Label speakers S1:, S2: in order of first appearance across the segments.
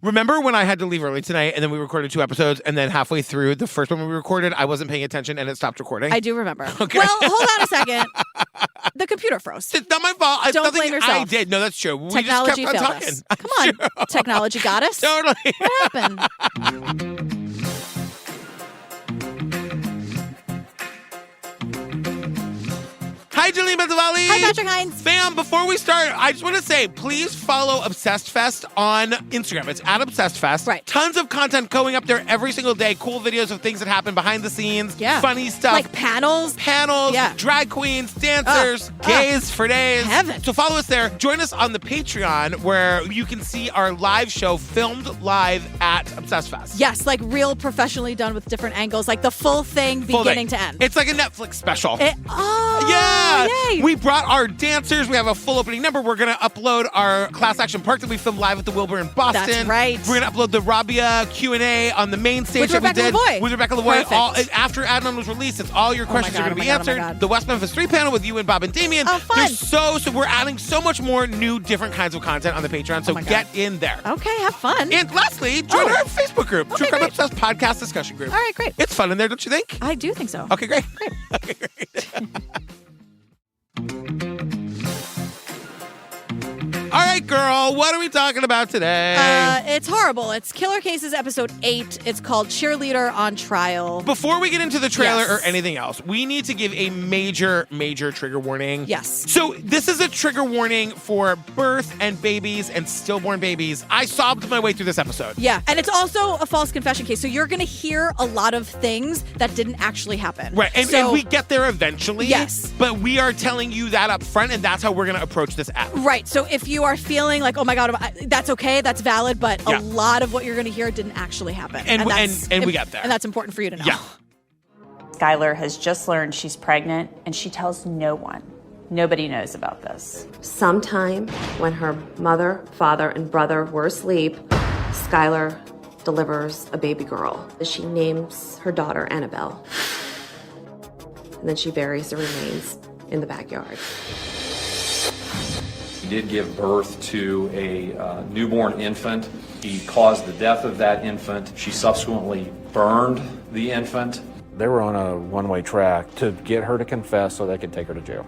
S1: Remember when I had to leave early tonight and then we recorded 2 episodes and then halfway through the first one we recorded, I wasn't paying attention and it stopped recording?
S2: I do remember.
S1: Okay.
S2: Well, hold on a second. The computer froze.
S1: It's not my fault. It's
S2: Don't
S1: nothing
S2: blame yourself.
S1: I did. No, that's true. We
S2: Technology
S1: just kept on
S2: failed
S1: talking.
S2: us. Come on.
S1: Sure.
S2: Technology got us.
S1: Totally.
S2: What happened?
S1: Hi, Julian Benzavalli.
S2: Hi, Patrick Hines.
S1: Fam, before we start, I just want to say, please follow Obsessed Fest on Instagram. It's at Obsessed Fest.
S2: Right.
S1: Tons of content going up there every single day. Cool videos of things that happen behind the scenes.
S2: Yeah.
S1: Funny stuff.
S2: Like panels.
S1: Yeah. Drag queens, dancers, gays for days.
S2: Heaven.
S1: So follow us there. Join us on the Patreon where you can see our live show filmed live at Obsessed Fest.
S2: Yes, like real professionally done with different angles, like the full thing beginning to end.
S1: It's like a Netflix special.
S2: Yeah. Yay.
S1: We brought our dancers. We have a full opening number. We're going to upload our Class Action Park that we filmed live at the Wilbur in Boston.
S2: That's right.
S1: We're going to upload the Rabia Q&A on the main stage
S2: With
S1: that
S2: Rebecca
S1: we did.
S2: Lavoie.
S1: With Rebecca Lavoie.
S2: Perfect.
S1: After Adnan was released, it's all your questions are going to be answered.
S2: Oh my God.
S1: The West Memphis 3 panel with you and Bob and Damien.
S2: Oh, fun.
S1: There's so we're adding so much more new, different kinds of content on the Patreon. So get in there.
S2: Okay, have fun.
S1: And lastly, join our Facebook group, True Crime
S2: great.
S1: Obsessed Podcast Discussion Group.
S2: All right, great.
S1: It's fun in there, don't you think?
S2: I do think so.
S1: Okay, great.
S2: Great.
S1: Okay, great. All right, girl, what are we talking about today?
S2: It's horrible. It's Killer Cases episode 8. It's called Cheerleader on Trial.
S1: Before we get into the trailer
S2: Yes.
S1: or anything else, we need to give a major, major trigger warning.
S2: Yes.
S1: So this is a trigger warning for birth and babies and stillborn babies. I sobbed my way through this episode.
S2: Yeah, and it's also a false confession case. So you're going to hear a lot of things that didn't actually happen.
S1: Right, and we get there eventually.
S2: Yes.
S1: But we are telling you that up front, and that's how we're going to approach this app.
S2: Right, so if you are feeling like, oh my God, that's okay, that's valid, but a lot of what you're going to hear didn't actually happen.
S1: And we got there.
S2: And that's important for you to know.
S1: Yeah.
S3: Skylar has just learned she's pregnant, and she tells no one. Nobody knows about this.
S4: Sometime when her mother, father, and brother were asleep, Skylar delivers a baby girl. She names her daughter Annabelle. And then she buries the remains in the backyard.
S5: He did give birth to a newborn infant. He caused the death of that infant. She subsequently burned the infant.
S6: They were on a one-way track to get her to confess so they could take her to jail.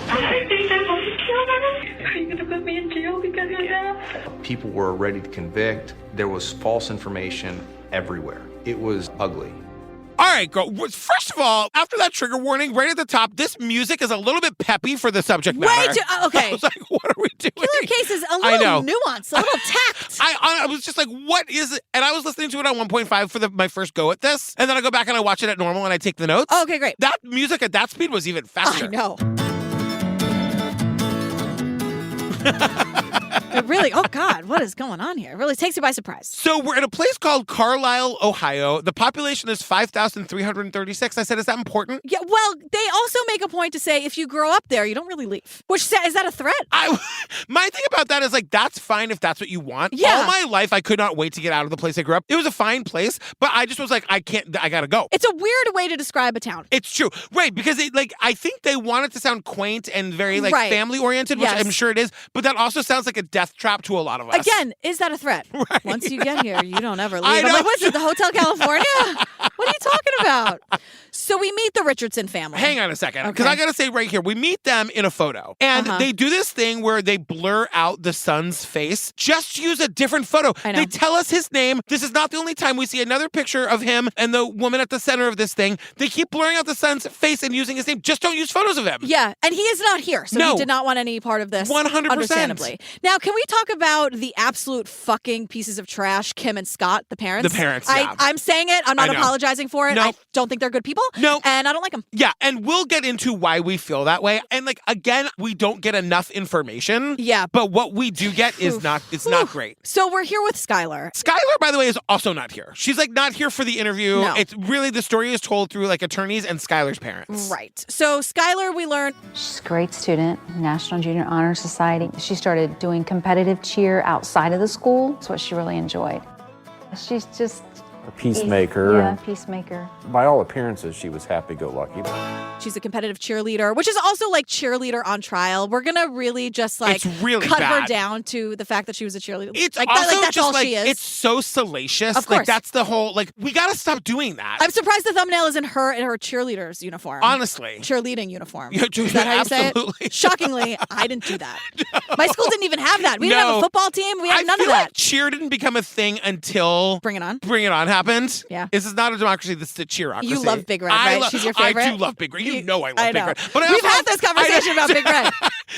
S7: I think I'm going to kill her. Are you going to put me in jail because of that?
S8: People were ready to convict. There was false information everywhere. It was ugly.
S1: All right, girl. First of all, after that trigger warning, right at the top, this music is a little bit peppy for the subject matter.
S2: Way too, okay.
S1: I was like, what are we doing?
S2: Killer Cases, a little nuance, a little tact.
S1: I was just like, what is it? And I was listening to it on 1.5 for my first go at this. And then I go back and I watch it at normal and I take the notes.
S2: Oh, okay, great.
S1: That music at that speed was even faster.
S2: I know. It really, oh God, what is going on here? It really takes you by surprise.
S1: So we're at a place called Carlisle, Ohio. The population is 5,336. I said, is that important?
S2: Yeah, well, they also make a point to say if you grow up there, you don't really leave. Which, is that a threat?
S1: My thing about that is like, that's fine if that's what you want.
S2: Yeah.
S1: All my life, I could not wait to get out of the place I grew up. It was a fine place, but I just was like, I gotta go.
S2: It's a weird way to describe a town.
S1: It's true. Right, because I think they want it to sound quaint and very family-oriented, which I'm sure it is, but that also sounds like a death trap to a lot of us.
S2: Again, is that a threat?
S1: Right.
S2: Once you get here, you don't ever leave.
S1: I
S2: I'm
S1: know.
S2: like, what's it, the Hotel California? What are you talking about? So we meet the Richardson family.
S1: Hang on a second, because
S2: Okay.
S1: I gotta say right here, we meet them in a photo, and they do this thing where they blur out the son's face. Just use a different photo.
S2: I know.
S1: They tell us his name. This is not the only time we see another picture of him and the woman at the center of this thing. They keep blurring out the son's face and using his name. Just don't use photos of him.
S2: Yeah, and he is not here, so
S1: No.
S2: he did not want any part of this.
S1: 100%.
S2: Understandably. Now, can we talk about the absolute fucking pieces of trash, Kim and Scott, the parents?
S1: The parents, yeah.
S2: I'm saying it. I'm not
S1: I know.
S2: apologizing for it.
S1: No.
S2: I don't think they're good people.
S1: No.
S2: And I don't like them.
S1: Yeah, and we'll get into why we feel that way. And again, we don't get enough information.
S2: Yeah.
S1: But what we do get is not great.
S2: So we're here with Skylar.
S1: Skylar, by the way, is also not here. She's not here for the interview.
S2: No.
S1: It's really, the story is told through attorneys and Skylar's parents.
S2: Right. So Skylar, we learned
S9: She's a great student, National Junior Honor Society. She started doing competitive cheer outside of the school. That's what she really enjoyed. She's just
S6: a peacemaker.
S9: Yeah,
S6: and
S9: peacemaker.
S6: by all appearances, she was happy-go-lucky.
S2: She's a competitive cheerleader, which is also like Cheerleader on Trial. We're going to really just like
S1: It's really
S2: cut her
S1: bad.
S2: down to the fact that she was a cheerleader.
S1: It's
S2: like,
S1: also
S2: that's
S1: just
S2: all
S1: like,
S2: she is.
S1: it's so salacious.
S2: Of course.
S1: Like, that's the whole, like, we got to stop doing that.
S2: I'm surprised the thumbnail isn't her in her cheerleader's uniform.
S1: Honestly.
S2: Cheerleading uniform.
S1: Yeah,
S2: Is that how you say
S1: absolutely.
S2: it? Shockingly, I didn't do that. My school didn't even have that. We didn't have
S1: No.
S2: a football team. We had none
S1: I
S2: of
S1: feel
S2: that.
S1: like cheer didn't become a thing until
S2: Bring It On.
S1: Bring It On happened.
S2: Yeah.
S1: This is not a democracy. This is a cheerocracy.
S2: You love Big Red, right? She's your favorite?
S1: I do love Big Red. You know I love
S2: I
S1: Big
S2: know.
S1: Red. But I
S2: We've
S1: also
S2: had this conversation about Big Red.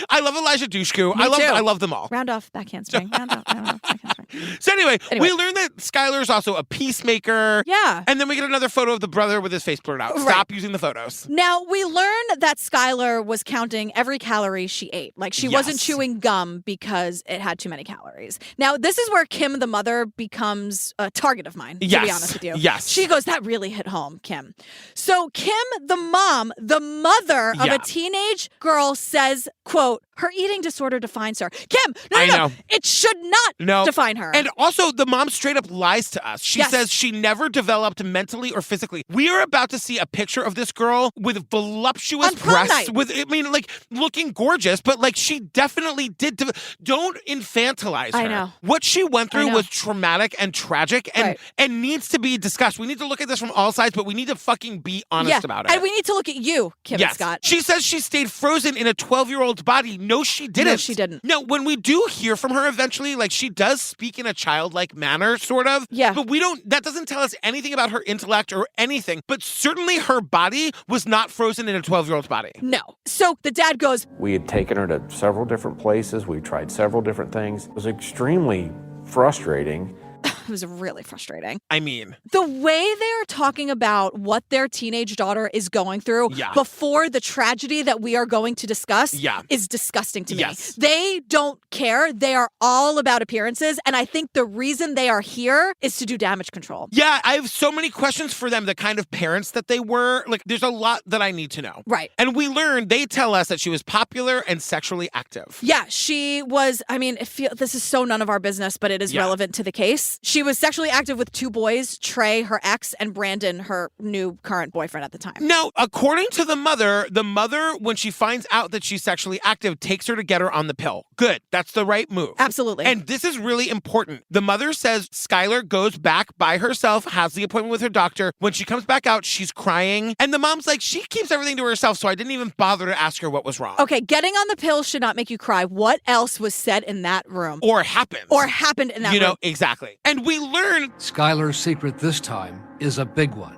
S1: I love Elijah Dushku.
S2: Me too.
S1: I love them all.
S2: Round off, back handspring. Round off, back handspring.
S1: So anyway,
S2: Anyway.
S1: we learned that Skylar's also a peacemaker.
S2: Yeah.
S1: And then we get another photo of the brother with his face blurred out.
S2: Right.
S1: Stop using the photos.
S2: Now, we learn that Skylar was counting every calorie she ate. Like, she wasn't
S1: Yes.
S2: chewing gum because it had too many calories. Now, this is where Kim, the mother, becomes a target of mine, to
S1: Yes.
S2: be honest with you.
S1: Yes.
S2: She goes, that really hit home, Kim. So, Kim, the mom, the mother of
S1: Yeah.
S2: a teenage girl says, quote, her eating disorder defines her. Kim, no,
S1: I
S2: no,
S1: know.
S2: no. It should not define her.
S1: And also, the mom straight up lies to us. She
S2: Yes.
S1: says she never developed mentally or physically. We are about to see a picture of this girl with voluptuous
S2: On prom
S1: breasts,
S2: night.
S1: with, I mean, like, looking gorgeous, but, like, she definitely did. Don't infantilize her.
S2: I know.
S1: What she went
S2: I
S1: through
S2: know.
S1: was traumatic and tragic
S2: Right.
S1: and needs to be discussed. We need to look at this from all sides, but we need to fucking be honest
S2: yeah.
S1: about it.
S2: And we need to look at you, Kim and Scott.
S1: She says she stayed frozen in a 12-year-old's body. No, she didn't.
S2: No, she didn't.
S1: No, when we do hear from her eventually, like, she does speak in a childlike manner, sort of.
S2: Yeah.
S1: But that doesn't tell us anything about her intellect or anything. But certainly her body was not frozen in a 12-year-old's body.
S2: No. So the dad goes,
S6: We had taken her to several different places. We tried several different things. It was extremely frustrating.
S2: it was really frustrating.
S1: I mean,
S2: The way they're talking about what their teenage daughter is going through
S1: Yeah.
S2: before the tragedy that we are going to discuss
S1: Yeah.
S2: is disgusting to me.
S1: Yes.
S2: They don't care. They are all about appearances. And I think the reason they are here is to do damage control.
S1: yeah, I have so many questions for them, the kind of parents that they were. Like, there's a lot that I need to know.
S2: Right.
S1: And we learned, they tell us that she was popular and sexually active.
S2: Yeah, she was, I mean, this is so none of our business, but it is
S1: Yeah.
S2: relevant to the case. She was sexually active with two boys, Trey, her ex, and Brandon, her new current boyfriend at the time.
S1: Now, according to the mother, when she finds out that she's sexually active, takes her to get her on the pill. Good. That's the right move.
S2: Absolutely.
S1: And this is really important. The mother says Skylar goes back by herself, has the appointment with her doctor. When she comes back out, she's crying. And the mom's like, she keeps everything to herself, so I didn't even bother to ask her what was wrong.
S2: Okay, getting on the pill should not make you cry. What else was said in that room?
S1: Or happened.
S2: In that room?
S1: You know, exactly. And we learn
S10: Skylar's secret this time is a big one.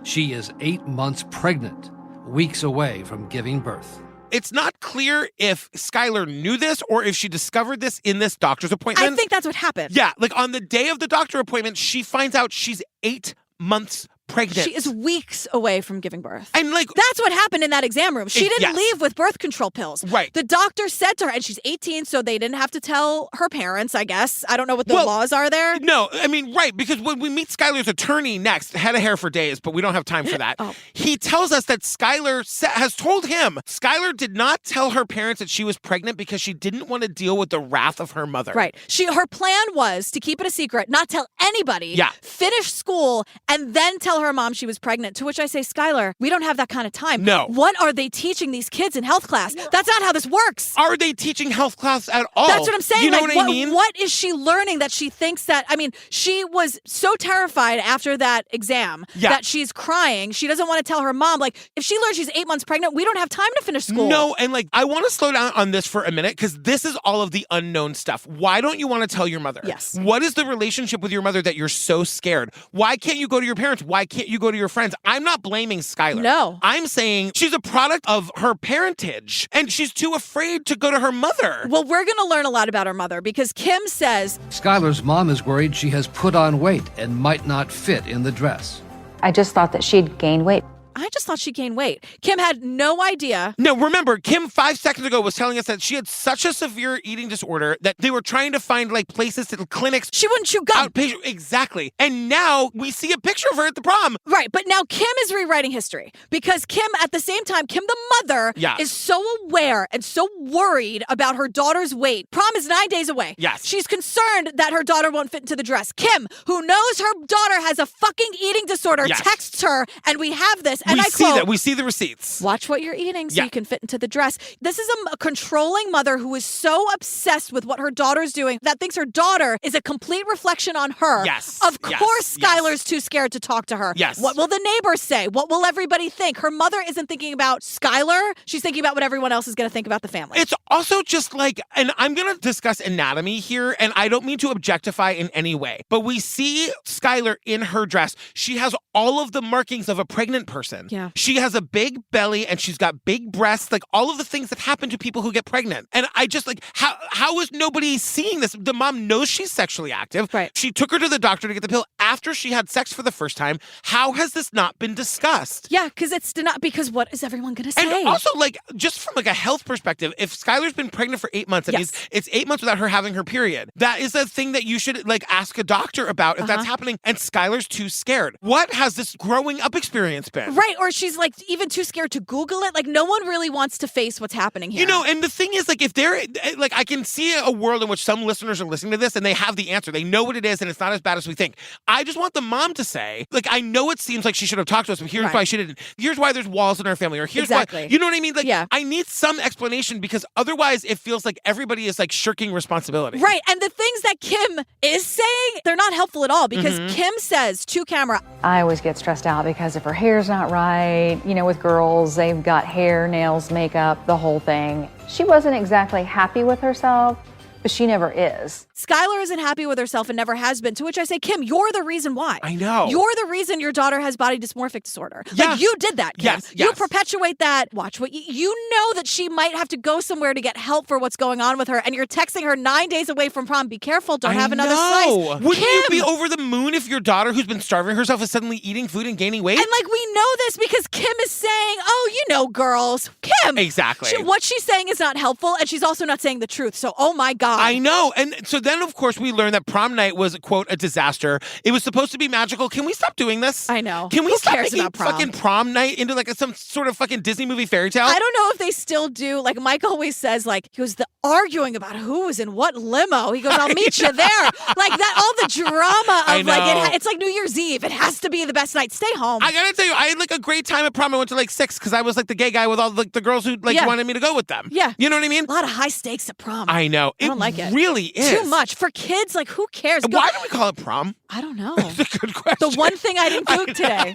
S10: She is 8 months pregnant, weeks away from giving birth.
S1: it's not clear if Skylar knew this or if she discovered this in this doctor's appointment.
S2: I think that's what happened.
S1: Yeah, like on the day of the doctor appointment, she finds out she's 8 months pregnant.
S2: She is weeks away from giving birth.
S1: And like
S2: that's what happened in that exam room. She didn't
S1: yes.
S2: leave with birth control pills.
S1: Right.
S2: The doctor said to her, and she's 18, so they didn't have to tell her parents, I guess. I don't know what the laws are there.
S1: No, I mean, right, because when we meet Skylar's attorney next, head of hair for days, but we don't have time for that. He tells us that Skylar has told him Skylar did not tell her parents that she was pregnant because she didn't want to deal with the wrath of her mother.
S2: Right. Her plan was to keep it a secret, not tell anybody, finish school, and then tell her mom she was pregnant. To which I say, Skylar, we don't have that kind of time.
S1: No.
S2: What are they teaching these kids in health class? That's not how this works.
S1: Are they teaching health class at all?
S2: That's what I'm saying.
S1: You know
S2: like,
S1: what I mean?
S2: What is she learning that she thinks that, I mean, she was so terrified after that exam that she's crying. She doesn't want to tell her mom. Like, if she learns she's 8 months pregnant, we don't have time to finish school.
S1: No, and like, I want to slow down on this for a minute because this is all of the unknown stuff. Why don't you want to tell your mother?
S2: Yes.
S1: What is the relationship with your mother that you're so scared? Why can't you go to your parents? Why can't you go to your friends? I'm not blaming Skylar.
S2: No.
S1: I'm saying she's a product of her parentage and she's too afraid to go to her mother.
S2: Well, we're going to learn a lot about her mother because Kim says
S10: Skylar's mom is worried she has put on weight and might not fit in the dress.
S9: I just thought that she'd gained weight.
S2: I just thought she gained weight. Kim had no idea.
S1: No, remember, Kim 5 seconds ago was telling us that she had such a severe eating disorder that they were trying to find like places to clinics.
S2: She wouldn't chew gum.
S1: Outpatient, exactly. And now we see a picture of her at the prom.
S2: Right, but now Kim is rewriting history because Kim, at the same time, Kim the mother is so aware and so worried about her daughter's weight. Prom is 9 days away.
S1: Yes.
S2: She's concerned that her daughter won't fit into the dress. Kim, who knows her daughter has a fucking eating disorder, texts her, and we have this, and I quote,
S1: we see the receipts.
S2: Watch what you're eating so you can fit into the dress. This is a controlling mother who is so obsessed with what her daughter's doing that thinks her daughter is a complete reflection on her.
S1: Yes.
S2: Of course, Skylar's too scared to talk to her.
S1: Yes.
S2: What will the neighbors say? What will everybody think? Her mother isn't thinking about Skylar. She's thinking about what everyone else is going to think about the family.
S1: It's also just like, and I'm going to discuss anatomy here, and I don't mean to objectify in any way, but we see Skylar in her dress. She has all of the markings of a pregnant person.
S2: Yeah.
S1: She has a big belly and she's got big breasts, like all of the things that happen to people who get pregnant. And I just like, how is nobody seeing this? The mom knows she's sexually active.
S2: Right.
S1: She took her to the doctor to get the pill after she had sex for the first time. How has this not been discussed?
S2: Yeah, because it's not, because what is everyone going to say?
S1: And also, like, just from like a health perspective, if Skylar's been pregnant for 8 months, that means it's 8 months without her having her period. That is a thing that you should like ask a doctor about if that's happening. And Skylar's too scared. What has this growing up experience been?
S2: Right, or she's like even too scared to Google it. Like no one really wants to face what's happening here.
S1: You know, and the thing is, like, if they're like, I can see a world in which some listeners are listening to this and they have the answer. They know what it is, and it's not as bad as we think. I just want the mom to say, like, I know it seems like she should have talked to us, but here's why she didn't. Here's why there's walls in our family, or here's why. You know what I mean? Like, I need some explanation because otherwise it feels like everybody is like shirking responsibility.
S2: Right, and the things that Kim is saying, they're not helpful at all because Kim says to camera,
S9: I always get stressed out because if her hair's not right, you know, with girls, they've got hair, nails, makeup, the whole thing. She wasn't exactly happy with herself, but she never is.
S2: Skylar isn't happy with herself and never has been, to which I say, Kim, you're the reason why.
S1: I know.
S2: You're the reason your daughter has body dysmorphic disorder.
S1: Yeah.
S2: Like, you did that, Kim.
S1: Yes.
S2: You perpetuate that. Watch what you know that she might have to go somewhere to get help for what's going on with her, and you're texting her 9 days away from prom. Be careful. Don't have another slice.
S1: Wouldn't
S2: Kim,
S1: you be over the moon if your daughter, who's been starving herself, is suddenly eating food and gaining weight?
S2: And like, we know this because Kim is saying, oh, you know, girls. Kim.
S1: Exactly.
S2: What she's saying is not helpful, and she's also not saying the truth. So, oh my God.
S1: I know. And so then, of course, we learned that prom night was, quote, a disaster. It was supposed to be magical. Can we stop doing this?
S2: I know.
S1: Can we
S2: Who
S1: stop
S2: cares
S1: making
S2: about prom?
S1: fucking prom night into like some sort of fucking Disney movie fairy tale?
S2: I don't know if they still do. Like Mike always says, like, he was the arguing about who was in what limo. He goes, I'll meet you there. Like that, all the drama of like, it's like New Year's Eve. It has to be the best night. Stay home.
S1: I gotta tell you, I had like a great time at prom. I went to like 6 because I was like the gay guy with all like the girls who like wanted me to go with them.
S2: Yeah.
S1: You know what I mean?
S2: A lot of high stakes at prom.
S1: I know.
S2: I don't like it.
S1: Really is.
S2: Too much. For kids, like, who cares?
S1: Why do we call it prom?
S2: I don't know.
S1: That's a good question.
S2: The one thing I didn't cook today.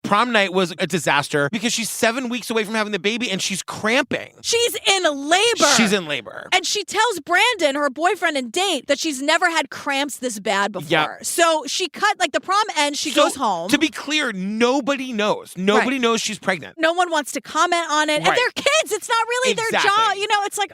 S1: Prom night was a disaster because she's 7 weeks away from having the baby and she's cramping.
S2: She's in labor.
S1: She's in labor.
S2: And she tells Brandon, her boyfriend and date, that she's never had cramps this bad before.
S1: Yep.
S2: So she cut, like the prom ends, she goes home.
S1: To be clear, nobody knows. Nobody knows she's pregnant.
S2: No one wants to comment on it. And they're kids. It's not really their job. You know, it's like,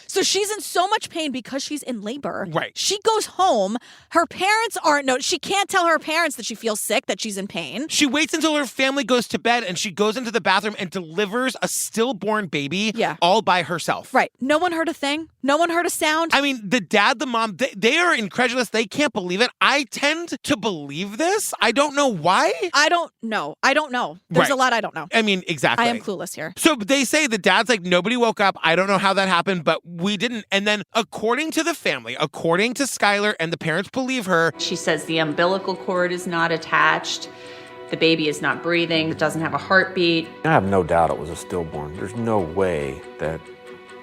S2: So she's in so much pain because she's in labor.
S1: Right.
S2: She goes home. Her parents aren't, she can't tell her parents that she feels sick, that she's in pain.
S1: She waits until her family goes to bed and she goes into the bathroom and delivers a stillborn baby all by herself.
S2: Right. No one heard a thing. No one heard a sound.
S1: I mean, the dad, the mom, they are incredulous. They can't believe it. I tend to believe this. I don't know why.
S2: I don't know. There's a lot I don't know.
S1: I mean, exactly.
S2: I am clueless here.
S1: So they say the dad's like, nobody woke up. I don't know how that happened, but we didn't. And then according to the family, according to Skylar, and the parents believe her.
S3: She says the umbilical cord is not attached. The baby is not breathing. It doesn't have a heartbeat.
S6: I have no doubt it was a stillborn. There's no way that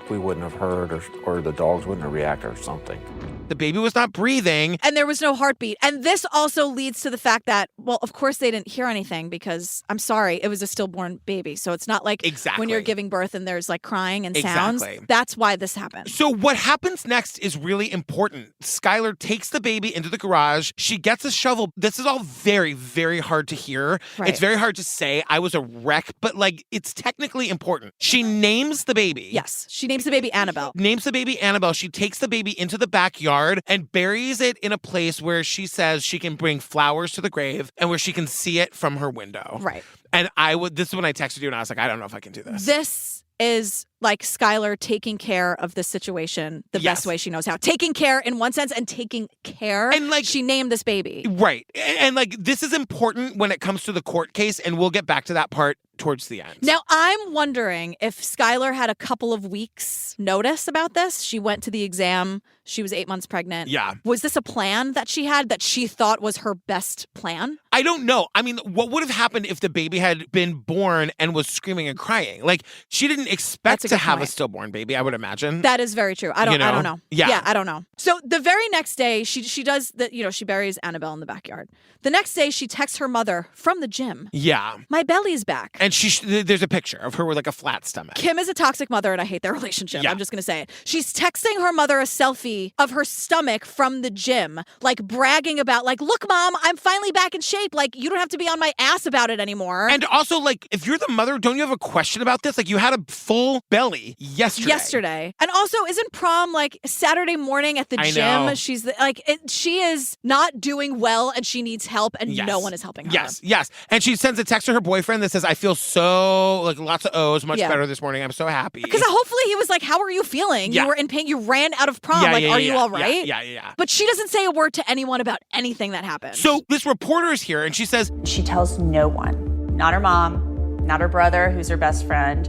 S6: we wouldn't have heard or the dogs wouldn't have reacted or something.
S1: The baby was not breathing.
S2: And there was no heartbeat. And this also leads to the fact that, well, of course they didn't hear anything because, I'm sorry, it was a stillborn baby. So it's not like when you're giving birth and there's like crying and sounds. That's why this happened.
S1: So what happens next is really important. Skylar takes the baby into the garage. She gets a shovel. This is all very, very hard to hear.
S2: Right.
S1: It's very hard to say. I was a wreck, but like it's technically important. She names the baby.
S2: Yes. She names the baby Annabelle.
S1: Names the baby Annabelle. She takes the baby into the backyard. backyard and buries it in a place where she says she can bring flowers to the grave and where she can see it from her window.
S2: Right.
S1: And this is when I texted you and I was like, I don't know if I can do this.
S2: This is like Skylar taking care of the situation the best way she knows how. Taking care in one sense and taking care. And like she named this baby.
S1: Right. And like this is important when it comes to the court case, and we'll get back to that part towards the end.
S2: Now, I'm wondering if Skylar had a couple of weeks notice about this. She went to the exam. She was 8 months pregnant.
S1: Yeah.
S2: Was this a plan that she had that she thought was her best plan?
S1: I don't know. I mean, what would have happened if the baby had been born and was screaming and crying? Like, she didn't expect to have a stillborn baby, I would imagine.
S2: That is very true. I don't know.
S1: Yeah,
S2: I don't know. So the very next day, she does she buries Annabelle in the backyard. The next day, she texts her mother from the gym.
S1: Yeah.
S2: My belly's back.
S1: And there's a picture of her with like a flat stomach.
S2: Kim is a toxic mother and I hate their relationship. I'm just going to say it. She's texting her mother a selfie of her stomach from the gym, like bragging about like, look, Mom, I'm finally back in shape. Like, you don't have to be on my ass about it anymore.
S1: And also, like, if you're the mother, don't you have a question about this? Like, you had a full belly yesterday.
S2: And also, isn't prom like Saturday morning at the gym?
S1: Know.
S2: She's she is not doing well and she needs help and no one is helping her.
S1: Yes. And she sends a text to her boyfriend that says, I feel so, like, lots of O's, much better this morning. I'm so happy.
S2: Because hopefully he was like, how are you feeling? You were in pain. You ran out of prom. Are you all right?
S1: Yeah.
S2: But she doesn't say a word to anyone about anything that happened.
S1: So this reporter is here and she says,
S3: she tells no one. Not her mom, not her brother, who's her best friend,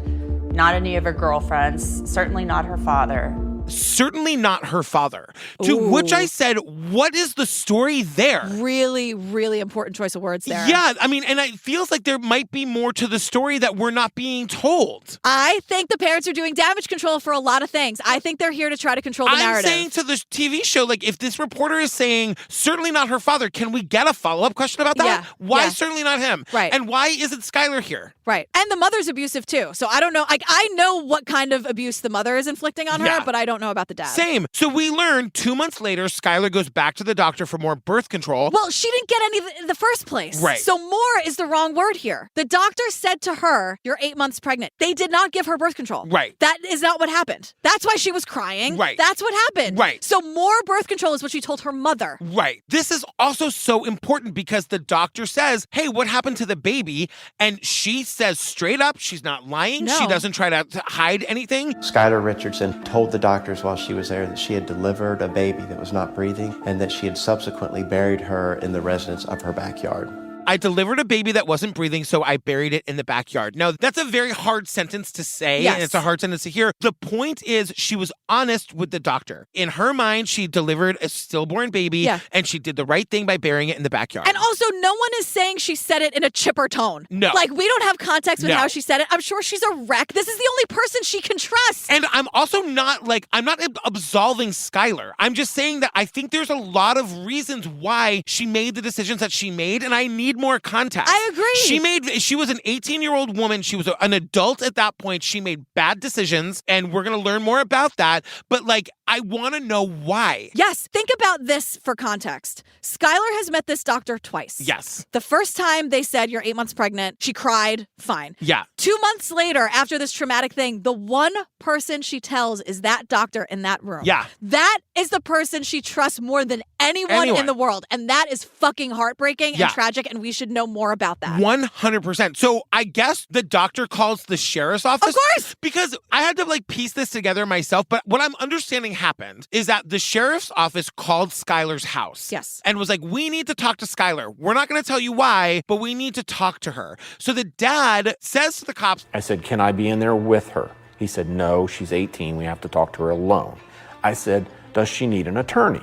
S3: not any of her girlfriends, certainly not her father.
S1: Certainly not her father. To which I said, what is the story there?
S2: Really, really important choice of words there.
S1: Yeah, I mean, and it feels like there might be more to the story that we're not being told.
S2: I think the parents are doing damage control for a lot of things. I think they're here to try to control the narrative.
S1: I'm saying to the TV show, like, if this reporter is saying, certainly not her father, can we get a follow-up question about that?
S2: Yeah.
S1: Why certainly not him?
S2: Right.
S1: And why isn't Skylar here?
S2: Right. And the mother's abusive, too. So I don't know. Like, I know what kind of abuse the mother is inflicting on her, but I don't know about the dad.
S1: Same. So we learn 2 months later, Skylar goes back to the doctor for more birth control.
S2: Well, she didn't get any in the first place.
S1: Right.
S2: So more is the wrong word here. The doctor said to her, you're 8 months pregnant. They did not give her birth control.
S1: Right.
S2: That is not what happened. That's why she was crying.
S1: Right.
S2: That's what happened.
S1: Right.
S2: So more birth control is what she told her mother.
S1: Right. This is also so important because the doctor says, hey, what happened to the baby? And she says straight up, she's not lying.
S2: No.
S1: She doesn't try to hide anything.
S11: Skylar Richardson told the doctors while she was there that she had delivered a baby that was not breathing and that she had subsequently buried her in the residence of her backyard.
S1: I delivered a baby that wasn't breathing, so I buried it in the backyard. Now, that's a very hard sentence to say, and it's a hard sentence to hear. The point is, she was honest with the doctor. In her mind, she delivered a stillborn baby, and she did the right thing by burying it in the backyard.
S2: And also, no one is saying she said it in a chipper tone.
S1: No.
S2: Like, we don't have context with how she said it. I'm sure she's a wreck. This is the only person she can trust.
S1: And I'm also not, I'm not absolving Skylar. I'm just saying that I think there's a lot of reasons why she made the decisions that she made, and I need more context.
S2: I agree.
S1: She was an 18-year-old woman. She was an adult at that point. She made bad decisions, and we're going to learn more about that. But, I want to know why.
S2: Yes. Think about this for context. Skylar has met this doctor twice.
S1: Yes.
S2: The first time they said, you're 8 months pregnant, she cried, fine.
S1: Yeah.
S2: 2 months later, after this traumatic thing, the one person she tells is that doctor in that room.
S1: Yeah.
S2: That is the person she trusts more than anyone in the world. And that is fucking heartbreaking and tragic, and we should know more about that.
S1: 100%. So I guess the doctor calls the sheriff's office.
S2: Of course!
S1: Because I had to piece this together myself, but what I'm understanding happened is that the sheriff's office called Skylar's house.
S2: Yes.
S1: And was like, we need to talk to Skylar. We're not going to tell you why, but we need to talk to her. So the dad says to the cops,
S6: I said, can I be in there with her? He said, no, she's 18. We have to talk to her alone. I said, does she need an attorney?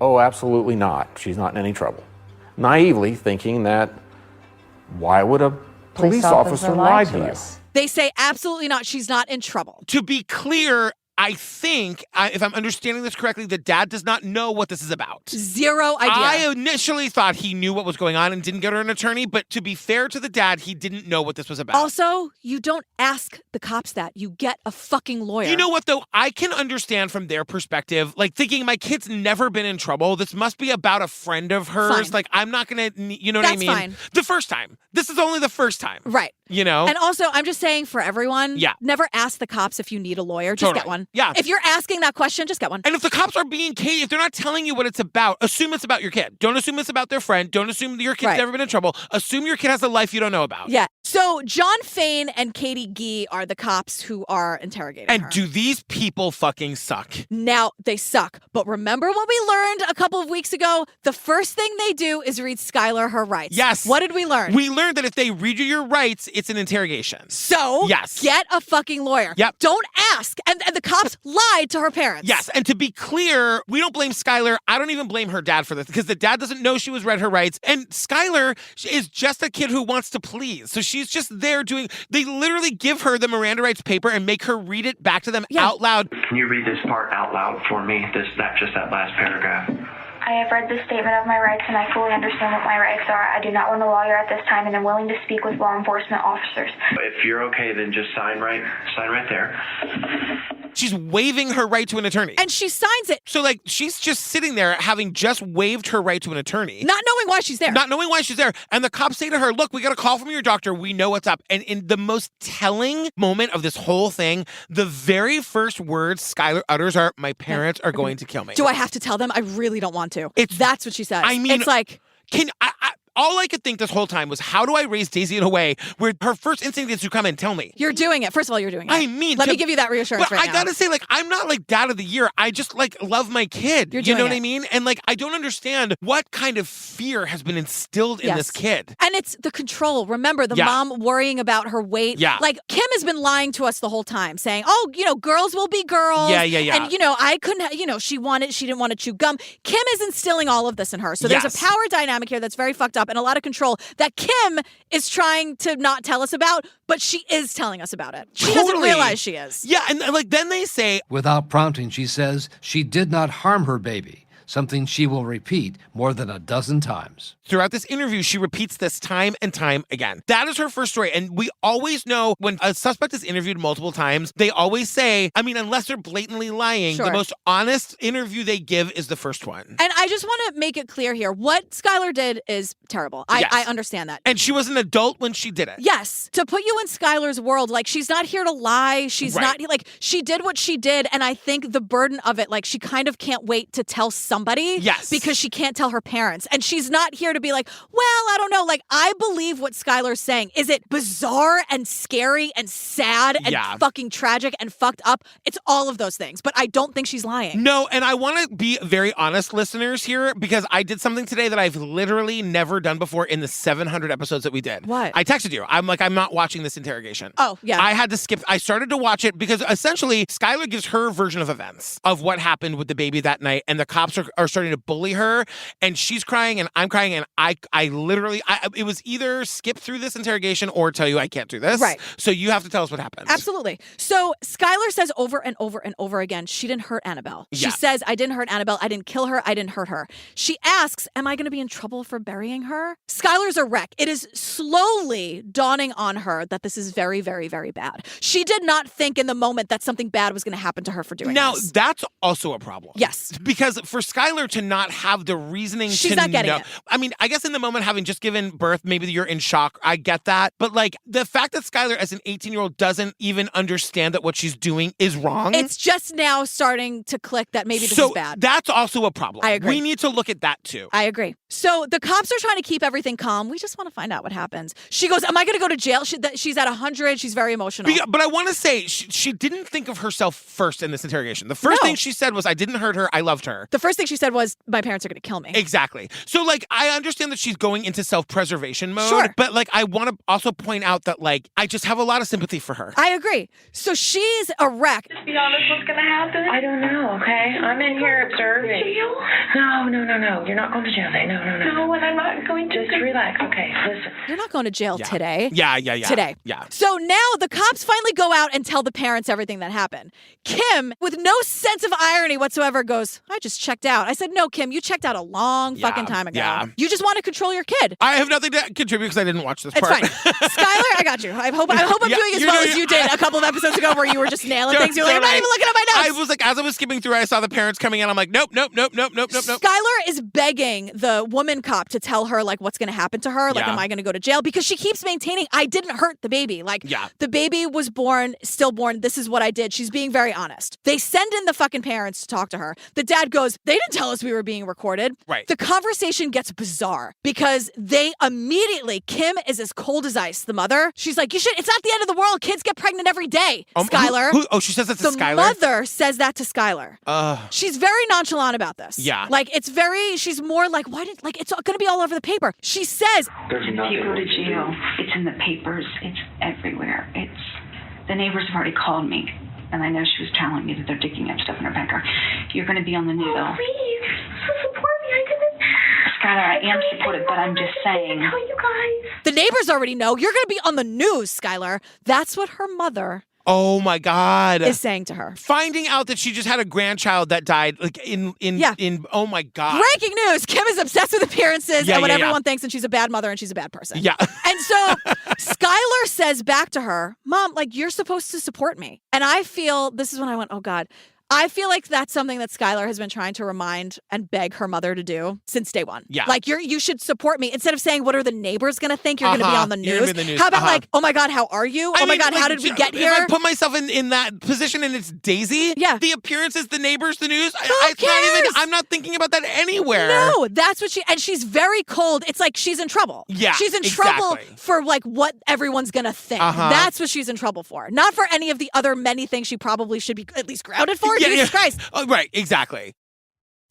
S6: Oh, absolutely not. She's not in any trouble. Naively thinking that, why would a police officer lie to you?
S2: They say absolutely not. She's not in trouble.
S1: To be clear, I think, if I'm understanding this correctly, the dad does not know what this is about.
S2: Zero idea.
S1: I initially thought he knew what was going on and didn't get her an attorney, but to be fair to the dad, he didn't know what this was about.
S2: Also, you don't ask the cops that. You get a fucking lawyer.
S1: You know what, though? I can understand from their perspective, thinking my kid's never been in trouble. This must be about a friend of hers.
S2: Fine.
S1: I'm not going to, you know what I mean?
S2: That's fine.
S1: The first time. This is only the first time.
S2: Right.
S1: you know?
S2: And also, I'm just saying for everyone, never ask the cops if you need a lawyer. Just get one.
S1: Yeah.
S2: If you're asking that question, just get one.
S1: And if the cops are being cagey, if they're not telling you what it's about, assume it's about your kid. Don't assume it's about their friend. Don't assume that your kid's never been in trouble. Assume your kid has a life you don't know about.
S2: Yeah. So John Fain and Katie Gee are the cops who are interrogating her.
S1: And do these people fucking suck?
S2: Now, they suck. But remember what we learned a couple of weeks ago? The first thing they do is read Skylar her rights.
S1: Yes.
S2: What did we learn?
S1: We learned that if they read you your rights, it's an interrogation.
S2: So, get a fucking lawyer.
S1: Yep.
S2: Don't ask. And the cops lied to her parents.
S1: Yes. And to be clear, we don't blame Skylar. I don't even blame her dad for this because the dad doesn't know she was read her rights. And Skylar is just a kid who wants to please. So she's just there they literally give her the Miranda rights paper and make her read it back to them out loud.
S12: Can you read this part out loud for me? That last paragraph.
S7: I have read the statement of my rights and I fully understand what my rights are. I do not want a lawyer at this time and am willing to speak with law enforcement officers.
S12: If you're okay, then just sign right there.
S1: She's waiving her right to an attorney.
S2: And she signs it.
S1: So, she's just sitting there having just waived her right to an attorney.
S2: Not knowing why she's there.
S1: Not knowing why she's there. And the cops say to her, look, we got a call from your doctor. We know what's up. And in the most telling moment of this whole thing, the very first words Skylar utters are, my parents are going to kill me.
S2: Do I have to tell them? I really don't want to. That's what she says.
S1: I mean,
S2: it's like...
S1: all I could think this whole time was, how do I raise Daisy in a way where her first instinct is to come and tell me?
S2: You're doing it. First of all, you're doing it.
S1: I mean...
S2: Let me give you that reassurance right now.
S1: But I gotta say, I'm not, dad of the year. I just, love my kid.
S2: You're doing
S1: you know what I mean? And, I don't understand what kind of fear has been instilled in this kid.
S2: And it's the control. Remember, the mom worrying about her weight.
S1: Yeah.
S2: Kim has been lying to us the whole time, saying, girls will be girls.
S1: Yeah.
S2: And, I couldn't, she didn't want to chew gum. Kim is instilling all of this in her. So there's a power dynamic here that's very fucked up and a lot of control that Kim is trying to not tell us about, but she is telling us about it. She doesn't realize she is.
S1: Yeah, and then they say...
S10: Without prompting, she says she did not harm her baby, something she will repeat more than a dozen times.
S1: Throughout this interview, she repeats this time and time again. That is her first story. And we always know when a suspect is interviewed multiple times, they always say, unless they're blatantly lying, the most honest interview they give is the first one.
S2: And I just want to make it clear here. What Skylar did is terrible. I understand that.
S1: And she was an adult when she did it.
S2: Yes. To put you in Skylar's world, she's not here to lie. She's not, she did what she did. And I think the burden of it, she kind of can't wait to tell somebody.
S1: Yes.
S2: Because she can't tell her parents. And she's not here to be I don't know. I believe what Skylar's saying. Is it bizarre and scary and sad and fucking tragic and fucked up? It's all of those things. But I don't think she's lying.
S1: No, and I want to be very honest, listeners, here, because I did something today that I've literally never done before in the 700 episodes that we did.
S2: What?
S1: I texted you. I'm not watching this interrogation.
S2: Oh, yeah.
S1: I had to skip. I started to watch it because essentially Skylar gives her version of events of what happened with the baby that night, and the cops are starting to bully her, and she's crying, and I'm crying, and I literally, it was either skip through this interrogation or tell you I can't do this.
S2: Right.
S1: So you have to tell us what happened.
S2: Absolutely. So Skylar says over and over and over again, she didn't hurt Annabelle. She says, I didn't hurt Annabelle. I didn't kill her. I didn't hurt her. She asks, am I going to be in trouble for burying her? Skylar's a wreck. It is slowly dawning on her that this is very, very, very bad. She did not think in the moment that something bad was going to happen to her for doing
S1: this. Now, that's also a problem.
S2: Yes.
S1: Because for Skylar to not have the reasoning
S2: She's not getting it.
S1: I guess in the moment, having just given birth, maybe you're in shock. I get that. But the fact that Skylar as an 18-year-old doesn't even understand that what she's doing is wrong.
S2: It's just now starting to click that maybe this is bad.
S1: That's also a problem.
S2: I agree.
S1: We need to look at that too.
S2: I agree. So the cops are trying to keep everything calm. We just want to find out what happens. She goes, am I going to go to jail? She's at 100. She's very emotional.
S1: But I want to say, she didn't think of herself first in this interrogation. The first thing she said was, I didn't hurt her. I loved her.
S2: The first thing she said was, my parents are going to kill me.
S1: Exactly. So I understand that she's going into self-preservation mode.
S2: Sure.
S1: But I want to also point out that I just have a lot of sympathy for her.
S2: I agree. So she's a wreck.
S7: Just be honest, what's going to happen?
S12: I don't know, okay? I'm in here observing.
S7: Jail?
S12: No. You're not going to jail today. No.
S7: No, and I'm not going to.
S12: Just relax, okay? Listen.
S2: You're not going to jail today.
S1: Yeah.
S2: Today.
S1: Yeah.
S2: So now the cops finally go out and tell the parents everything that happened. Kim, with no sense of irony whatsoever, goes, I just checked out. out. I said, no, Kim, you checked out a long fucking time ago.
S1: Yeah.
S2: You just want to control your kid.
S1: I have nothing to contribute because I didn't watch this
S2: It's
S1: part.
S2: fine. Skylar, I got you. I hope I'm doing as well as you did a couple of episodes ago where you were just nailing things. You're like, I'm not even looking at my notes.
S1: I was like, as I was skipping through, I saw the parents coming in. I'm like, nope.
S2: Skylar is begging the woman cop to tell her, like, what's going to happen to her. Like, am I going to go to jail? Because she keeps maintaining, I didn't hurt the baby. Like, the baby was stillborn. This is what I did. She's being very honest. They send in the fucking parents to talk to her. The dad goes, they didn't tell us we were being recorded.
S1: Right.
S2: The conversation gets bizarre because they immediately, Kim is as cold as ice, the mother. She's like, it's not the end of the world. Kids get pregnant every day, Skylar.
S1: She says that to Skylar?
S2: The mother says that to Skylar. She's very nonchalant about this.
S1: Yeah.
S2: Like, she's more like, it's going to be all over the paper. She says,
S12: There's
S13: If you go to jail, it's in the papers. It's everywhere. The neighbors have already called me, and I know she was telling me that they're digging up stuff in her backyard. You're going to be on the news.
S7: Oh, please. Support me. I didn't.
S13: Skylar, I am supportive, but I'm just saying.
S7: Tell you guys.
S2: the neighbors already know. You're going to be on the news, Skylar. That's what her mother
S1: Oh my God.
S2: is saying to her.
S1: Finding out that she just had a grandchild that died, like in oh my God.
S2: Breaking news. Kim is obsessed with appearances and what
S1: yeah.
S2: everyone thinks, and she's a bad mother and she's a bad person.
S1: Yeah.
S2: And so Skylar says back to her, Mom, like, you're supposed to support me. And I feel, this is when I went, oh God. I feel like that's something that Skylar has been trying to remind and beg her mother to do since day one.
S1: Yeah.
S2: Like, you should support me. Instead of saying, what are the neighbors going to think? You're going to be on the
S1: You're gonna
S2: news.
S1: be in the news.
S2: How about like, oh my God, how are you? Oh my God, how did we get here?
S1: If I put myself in that position and it's Daisy, the appearances, the neighbors, the news, I'm not thinking about that anywhere.
S2: No, that's what she's very cold. It's like she's in trouble.
S1: Yeah,
S2: she's in trouble for like what everyone's going to think. That's what she's in trouble for. Not for any of the other many things she probably should be at least grounded for. Jesus Christ.
S1: Oh, right, exactly.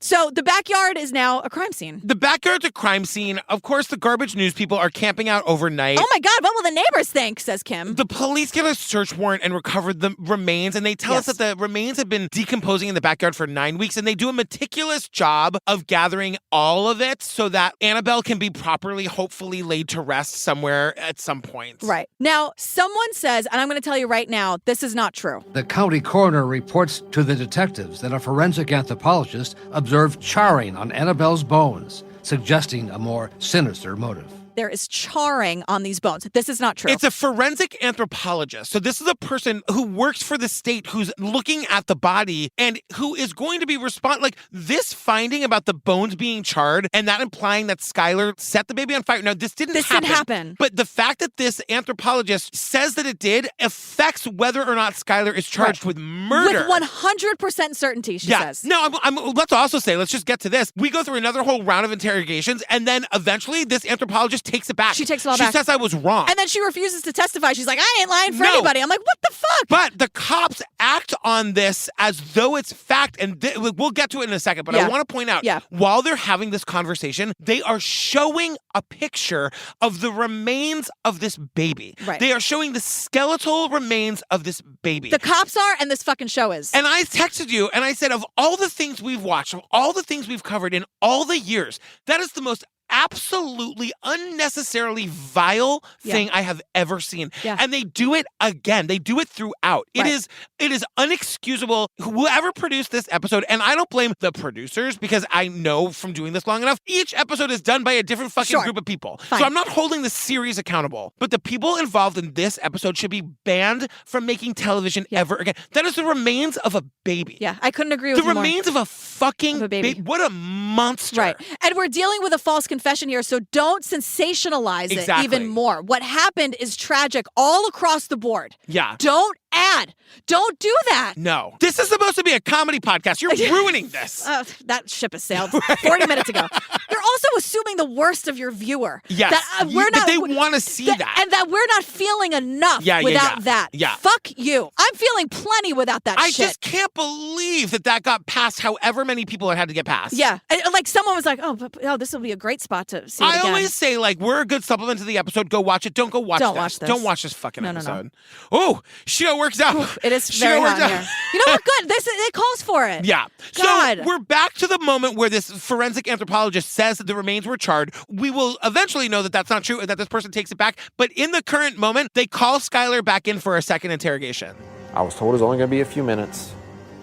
S2: So the backyard is now a crime scene.
S1: The backyard's a crime scene. Of course, the garbage news people are camping out overnight.
S2: Oh my God, what will the neighbors think, says Kim.
S1: The police get a search warrant and recover the remains, and they tell us that the remains have been decomposing in the backyard for 9 weeks, and they do a meticulous job of gathering all of it so that Annabelle can be properly, hopefully, laid to rest somewhere at some point.
S2: Right. Now, someone says, and I'm going to tell you right now, this is not true.
S10: The county coroner reports to the detectives that a forensic anthropologist observed charring on Annabelle's bones, suggesting a more sinister motive.
S2: There is charring on these bones. This is not true.
S1: It's a forensic anthropologist. So this is a person who works for the state who's looking at the body and who is going to be like this finding about the bones being charred and that implying that Skylar set the baby on fire. Now, this didn't happen. But the fact that this anthropologist says that it did affects whether or not Skylar is charged with murder.
S2: With 100% certainty, she says.
S1: No, let's also say, let's just get to this. We go through another whole round of interrogations and then eventually this anthropologist takes it back.
S2: She takes it all back.
S1: She says I was wrong.
S2: And then she refuses to testify. She's like, I ain't lying for anybody. I'm like, what the fuck?
S1: But the cops act on this as though it's fact. And we'll get to it in a second. But I want to point out, while they're having this conversation, they are showing a picture of the remains of this baby.
S2: Right.
S1: They are showing the skeletal remains of this baby.
S2: The cops are, and this fucking show is.
S1: And I texted you and I said, of all the things we've watched, of all the things we've covered in all the years, that is the most absolutely unnecessarily vile thing I have ever seen.
S2: Yeah.
S1: And they do it again. They do it throughout. It is unexcusable. Whoever produced this episode, and I don't blame the producers because I know from doing this long enough, each episode is done by a different fucking group of people.
S2: Fine.
S1: So I'm not holding the series accountable. But the people involved in this episode should be banned from making television ever again. That is the remains of a baby.
S2: Yeah, I couldn't agree with you more.
S1: The remains of a fucking baby. What a monster.
S2: Right. And we're dealing with a false confession here, so don't sensationalize it even more. What happened is tragic all across the board.
S1: Yeah.
S2: Don't add. Don't do that.
S1: No. This is supposed to be a comedy podcast. You're ruining this.
S2: That ship has sailed 40 minutes ago. You're also assuming the worst of your viewer.
S1: Yes.
S2: That
S1: they want to see that.
S2: And that we're not feeling enough without that.
S1: Yeah.
S2: Fuck you. I'm feeling plenty without that shit.
S1: I just can't believe that got past however many people it had to get past.
S2: Yeah. Like someone was like, this will be a great spot to see it again.
S1: I always say, like, we're a good supplement to the episode. Go watch it. Don't go watch
S2: Don't watch this.
S1: Don't watch this fucking episode.
S2: No.
S1: Oh, Shio works out.
S2: Oof, it is very hot here. You know what? Good. It calls for it.
S1: Yeah.
S2: God.
S1: So we're back to the moment where this forensic anthropologist says that the remains were charred. We will eventually know that that's not true and that this person takes it back. But in the current moment, they call Skylar back in for a second interrogation.
S6: I was told it was only going to be a few minutes.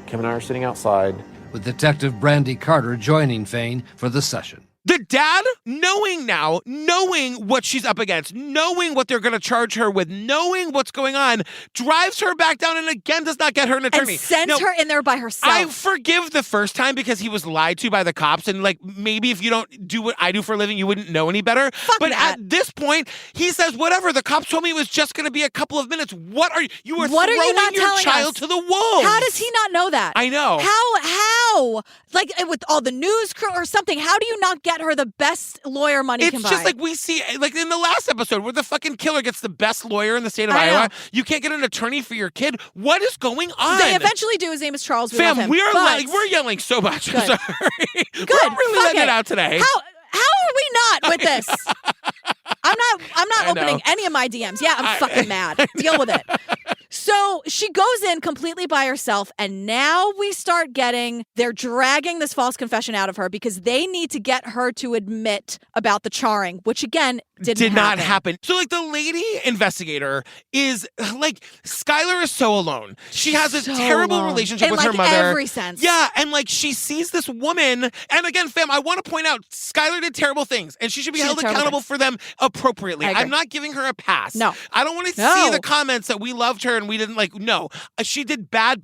S6: Kim and I are sitting outside.
S10: with Detective Brandy Carter joining Fain for the session.
S1: The dad, knowing what she's up against, knowing what they're going to charge her with, knowing what's going on, drives her back down and again does not get her an attorney.
S2: And sends her in there by herself.
S1: I forgive the first time because he was lied to by the cops and like maybe if you don't do what I do for a living, you wouldn't know any better. But at this point, he says, whatever, the cops told me it was just going to be a couple of minutes. What are you are throwing your child to the wolves.
S2: How does he not know that?
S1: I know.
S2: How? Like with all the news crew or something, how do you not get her the best lawyer money can buy?
S1: It's just like we see, like in the last episode where the fucking killer gets the best lawyer in the state of Iowa. You can't get an attorney for your kid. What is going on?
S2: They eventually do. His name is Charles.
S1: Fam, we're yelling so much. I'm sorry.
S2: Good.
S1: We're really letting it out today.
S2: How are we not with this? I'm not opening any of my DMs. Yeah, I'm fucking mad. Deal with it. So she goes in completely by herself, and now we start they're dragging this false confession out of her because they need to get her to admit about the charring, which again did
S1: not happen. So like the lady investigator is like, Skylar is so alone. She has a terrible relationship with her mother.
S2: In every sense.
S1: Yeah, and like she sees this woman, and again, fam, I want to point out, Skylar did terrible things, and she should be held accountable for them appropriately. I'm not giving her a pass.
S2: No.
S1: I don't want to see the comments that we loved her and we didn't like. No, she did bad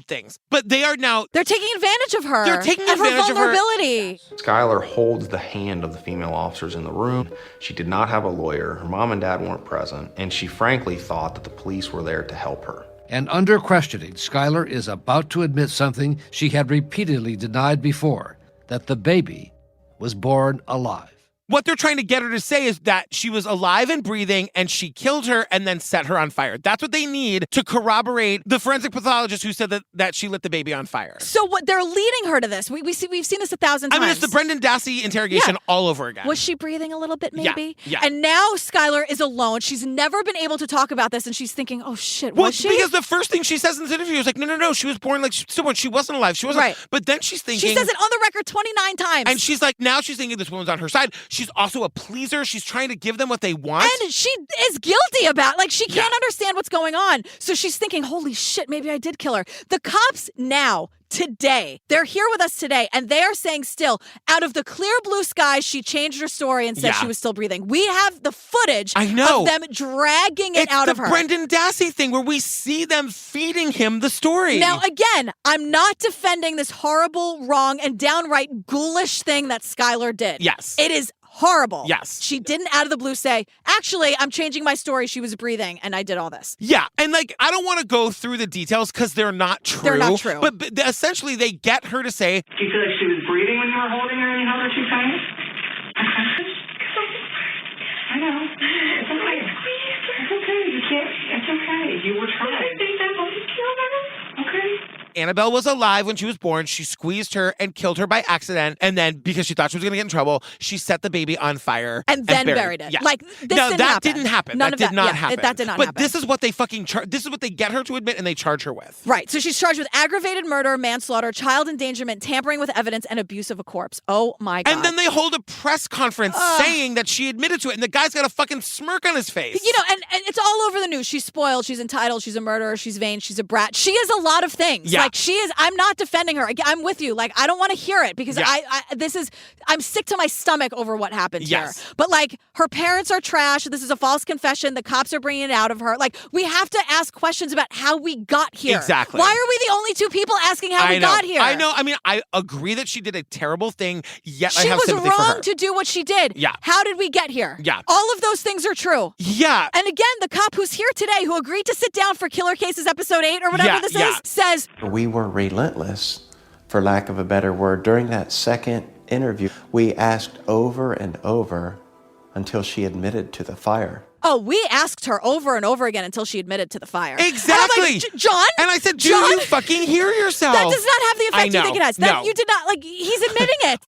S1: things. But they're
S2: taking advantage of her.
S1: They're taking advantage
S2: of her vulnerability.
S8: Skylar holds the hand of the female officers in the room. She did not have a lawyer. Her mom and dad weren't present, and she frankly thought that the police were there to help her.
S10: And under questioning, Skylar is about to admit something she had repeatedly denied before, that the baby was born alive.
S1: What they're trying to get her to say is that she was alive and breathing and she killed her and then set her on fire. That's what they need to corroborate the forensic pathologist who said that she lit the baby on fire.
S2: So what they're leading her to this. We've seen this 1,000 times.
S1: I mean, it's the Brendan Dassey interrogation all over again.
S2: Was she breathing a little bit, maybe?
S1: Yeah.
S2: And now Skylar is alone. She's never been able to talk about this, and she's thinking, oh shit, was she?
S1: Because the first thing she says in this interview is like, no, she was born like stillborn. She wasn't alive. She wasn't.
S2: Right.
S1: But then she's thinking.
S2: She says it on the record 29 times.
S1: And she's like, now she's thinking this woman's on her side. She's also a pleaser. She's trying to give them what they want.
S2: And she is guilty about she can't understand what's going on. So she's thinking, holy shit, maybe I did kill her. The cops now, today, they're here with us today, and they are saying still, out of the clear blue sky, she changed her story and said she was still breathing. We have the footage of them dragging it out of her.
S1: It's the Brendan Dassey thing where we see them feeding him the story.
S2: Now, again, I'm not defending this horrible, wrong, and downright ghoulish thing that Skylar did.
S1: Yes.
S2: It is horrible.
S1: Yes.
S2: She didn't out of the blue say, actually, I'm changing my story. She was breathing and I did all this.
S1: Yeah. And I don't want to go through the details because they're not true.
S2: They're not true.
S1: But essentially, they get her to say,
S12: do you feel like she was breathing when you were holding her and you held her too tight? I know. It's okay. It's okay. You can't. It's okay. You were trying. Okay.
S1: Annabelle was alive when she was born. She squeezed her and killed her by accident. And then, because she thought she was going to get in trouble, she set the baby on fire.
S2: And then buried it.
S1: Yeah.
S2: That
S1: didn't happen.
S2: None
S1: that
S2: of
S1: did not happen.
S2: That did not happen.
S1: But this is what they fucking this is what they get her to admit and they charge her with.
S2: Right. So she's charged with aggravated murder, manslaughter, child endangerment, tampering with evidence, and abuse of a corpse. Oh my God.
S1: And then they hold a press conference saying that she admitted to it. And the guy's got a fucking smirk on his face.
S2: And it's all over the news. She's spoiled. She's entitled. She's a murderer. She's vain. She's a brat. She is a lot of things.
S1: Yeah.
S2: I'm not defending her. I'm with you. I don't want to hear it because I'm sick to my stomach over what happened here. But her parents are trash. This is a false confession. The cops are bringing it out of her. We have to ask questions about how we got here.
S1: Exactly.
S2: Why are we the only two people asking how we got here?
S1: I know. I mean, I agree that she did a terrible thing, yet I
S2: she
S1: have
S2: was
S1: sympathy for her.
S2: wrong to do what she did.
S1: Yeah.
S2: How did we get here?
S1: Yeah.
S2: All of those things are true.
S1: Yeah.
S2: And again, the cop who's here today, who agreed to sit down for Killer Cases Episode 8 or whatever this is, says,
S11: we were relentless, for lack of a better word. During that second interview, we asked over and over until she admitted to the fire.
S2: Oh, we asked her over and over again until she admitted to the fire.
S1: Exactly.
S2: And I'm like, John?
S1: And I said, do you fucking hear yourself?
S2: That does not have the effect you think it has.
S1: No.
S2: You did not, he's admitting it.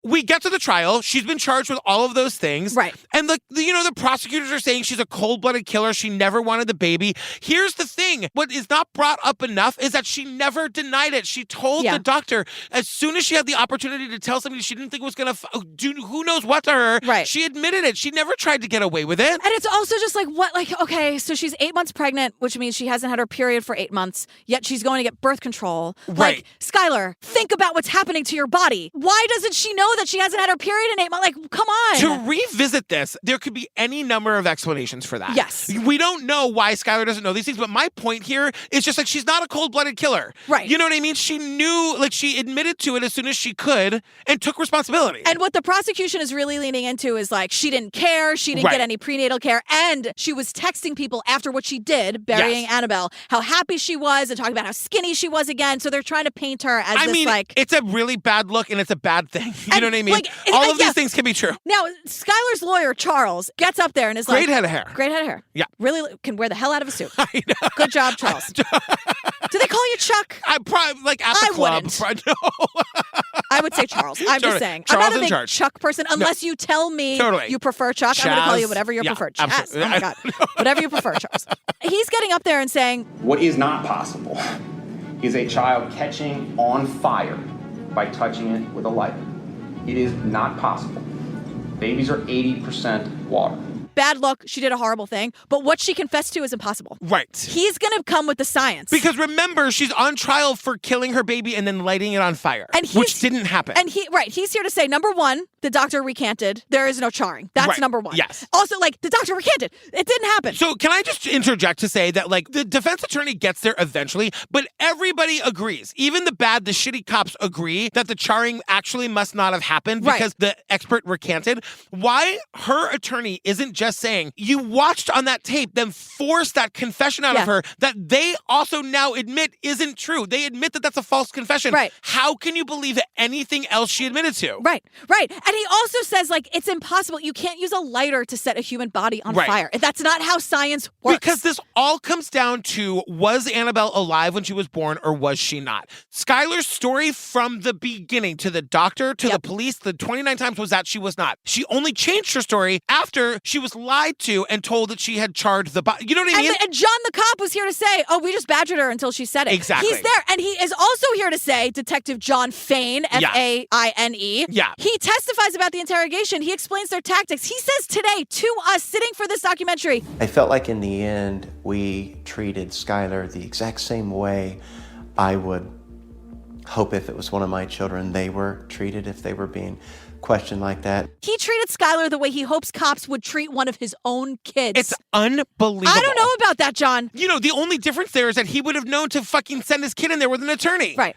S1: we get to the trial. She's been charged with all of those things.
S2: Right.
S1: And the prosecutors are saying she's a cold-blooded killer. She never wanted the baby. Here's the thing. What is not brought up enough is that she never denied it. She told the doctor as soon as she had the opportunity to tell somebody she didn't think was going to do who knows what to her.
S2: Right.
S1: She admitted it. She never tried to get away with it.
S2: And it's also just like, what? Like, okay, so she's 8 months pregnant, which means she hasn't had her period for 8 months, yet she's going to get birth control.
S1: Right.
S2: Like, Skylar, think about what's happening to your body. Why doesn't she know that she hasn't had her period in 8 months? Like, come on.
S1: To revisit this, there could be any number of explanations for that.
S2: Yes.
S1: We don't know why Skylar doesn't know these things, but my point here is just like she's not a cold-blooded killer.
S2: Right.
S1: You know what I mean? She knew, like she admitted to it as soon as she could and took responsibility.
S2: And what the prosecution is really leaning into is like, she didn't care, she didn't get any prenatal care, and she was texting people after what she did, burying Annabelle, how happy she was and talking about how skinny she was again. So they're trying to paint her as
S1: it's a really bad look and it's a bad thing. You know what I mean? All of these things can be true.
S2: Now, Skylar's lawyer, Charles, gets up there and is
S1: Great head of hair.
S2: Great head of hair.
S1: Yeah.
S2: Really can wear the hell out of a suit.
S1: I know.
S2: Good job, Charles. Do they call you Chuck?
S1: I probably at the club.
S2: Wouldn't. I would say Charles. I'm just saying.
S1: Charles
S2: I'm not a big
S1: charge.
S2: Chuck person unless you tell me you prefer Chuck.
S1: Chaz.
S2: I'm going to call you whatever you prefer. Chaz.
S1: Absolutely.
S2: Oh my God. Whatever you prefer, Charles. He's getting up there and saying,
S14: what is not possible is a child catching on fire by touching it with a lighter. It is not possible. Babies are 80% water.
S2: Bad luck, she did a horrible thing, but what she confessed to is impossible.
S1: Right.
S2: He's going to come with the science.
S1: Because remember, she's on trial for killing her baby and then lighting it on fire, which didn't happen.
S2: And he's here to say, number one, the doctor recanted. There is no charring. That's number one.
S1: Yes.
S2: Also, the doctor recanted. It didn't happen.
S1: So can I just interject to say that, the defense attorney gets there eventually, but everybody agrees. Even the shitty cops agree that the charring actually must not have happened because the expert recanted. Why her attorney isn't just saying, you watched on that tape them force that confession out of her that they also now admit isn't true. They admit that that's a false confession.
S2: Right.
S1: How can you believe anything else she admitted to?
S2: Right. And he also says, it's impossible. You can't use a lighter to set a human body on fire. That's not how science works.
S1: Because this all comes down to, was Annabelle alive when she was born or was she not? Skylar's story from the beginning to the doctor, to the police, the 29 times was that she was not. She only changed her story after she was lied to and told that she had charred the body. You know what I mean?
S2: And John the cop was here to say, we just badgered her until she said it.
S1: Exactly.
S2: He's there. And he is also here to say, Detective John Faine, Faine.
S1: Yeah.
S2: He testifies about the interrogation. He explains their tactics. He says today to us, sitting for this documentary,
S11: I felt like in the end, we treated Skylar the exact same way I would hope if it was one of my children, they were treated if they were being questioned like that.
S2: He treated Skylar the way he hopes cops would treat one of his own kids.
S1: It's unbelievable.
S2: I don't know about that, John.
S1: The only difference there is that he would have known to fucking send his kid in there with an attorney.
S2: Right.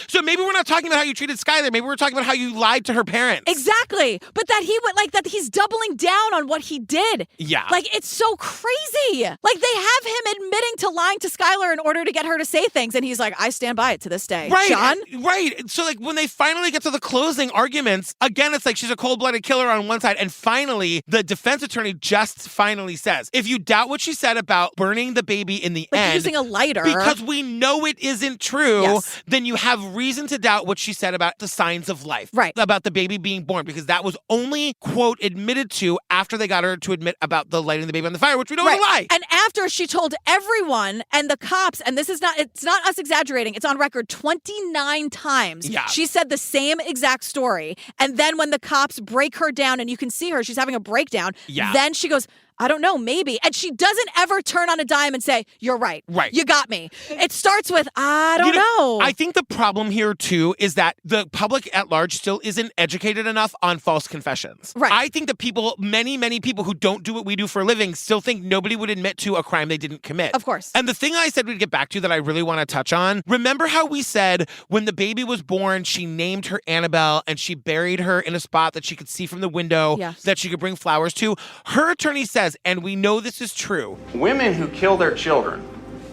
S1: So maybe we're not talking about how you treated Skylar. Maybe we're talking about how you lied to her parents.
S2: Exactly. But that he would, that he's doubling down on what he did.
S1: Yeah.
S2: It's so crazy. They have him admitting to lying to Skylar in order to get her to say things. And he's like, I stand by it to this day.
S1: Right.
S2: John?
S1: Right. So when they finally get to the closing arguments, again, it's like she's a cold-blooded killer on one side, and finally, the defense attorney just finally says, if you doubt what she said about burning the baby in the end,
S2: using a lighter,
S1: because we know it isn't true, then you have reason to doubt what she said about the signs of life, about the baby being born, because that was only, quote, admitted to after they got her to admit about the lighting the baby on the fire, which we know is a lie.
S2: And after she told everyone and the cops, and it's not us exaggerating, it's on record 29 times.
S1: Yeah.
S2: She said the same exact story. And then when the cops break her down and you can see her, she's having a breakdown.
S1: Yeah.
S2: Then she goes, I don't know, maybe. And she doesn't ever turn on a dime and say, you're right.
S1: Right.
S2: You got me. It starts with, I don't know.
S1: I think the problem here, too, is that the public at large still isn't educated enough on false confessions.
S2: Right.
S1: I think that many people who don't do what we do for a living still think nobody would admit to a crime they didn't commit.
S2: Of course.
S1: And the thing I said we'd get back to that I really want to touch on, remember how we said when the baby was born, she named her Annabelle and she buried her in a spot that she could see from the window, that she could bring flowers to? Her attorney says, and we know this is true,
S14: women who kill their children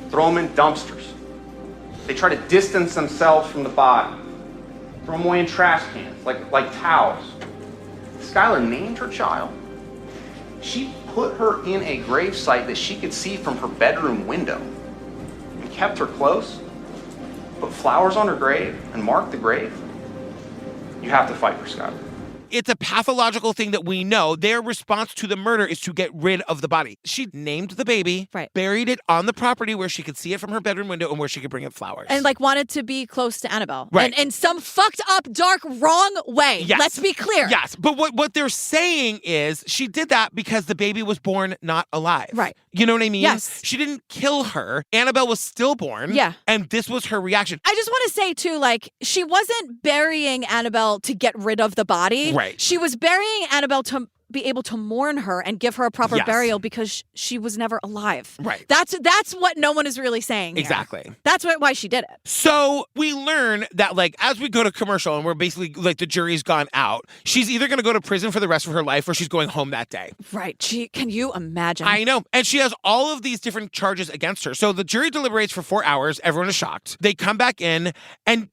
S14: throw them in dumpsters. They try to distance themselves from the body, throw them away in trash cans, like towels. Skylar named her child. She put her in a grave site that she could see from her bedroom window and kept her close, put flowers on her grave and marked the grave. You have to fight for Skylar.
S1: It's a pathological thing that we know. Their response to the murder is to get rid of the body. She named the baby, buried it on the property where she could see it from her bedroom window and where she could bring it flowers.
S2: And wanted to be close to Annabelle.
S1: Right.
S2: And in some fucked up, dark, wrong way.
S1: Yes.
S2: Let's be clear.
S1: Yes. But what they're saying is she did that because the baby was born not alive.
S2: Right.
S1: You know what I mean?
S2: Yes.
S1: She didn't kill her. Annabelle was stillborn.
S2: Yeah.
S1: And this was her reaction.
S2: I just want to say, too, she wasn't burying Annabelle to get rid of the body.
S1: Right.
S2: She was burying Annabelle to be able to mourn her and give her a proper burial because she was never alive.
S1: Right.
S2: That's what no one is really saying here.
S1: Exactly.
S2: That's why she did it.
S1: So we learn that, as we go to commercial and we're basically, the jury's gone out, she's either going to go to prison for the rest of her life or she's going home that day.
S2: Right. Can you imagine?
S1: I know. And she has all of these different charges against her. So the jury deliberates for 4 hours. Everyone is shocked. They come back in and,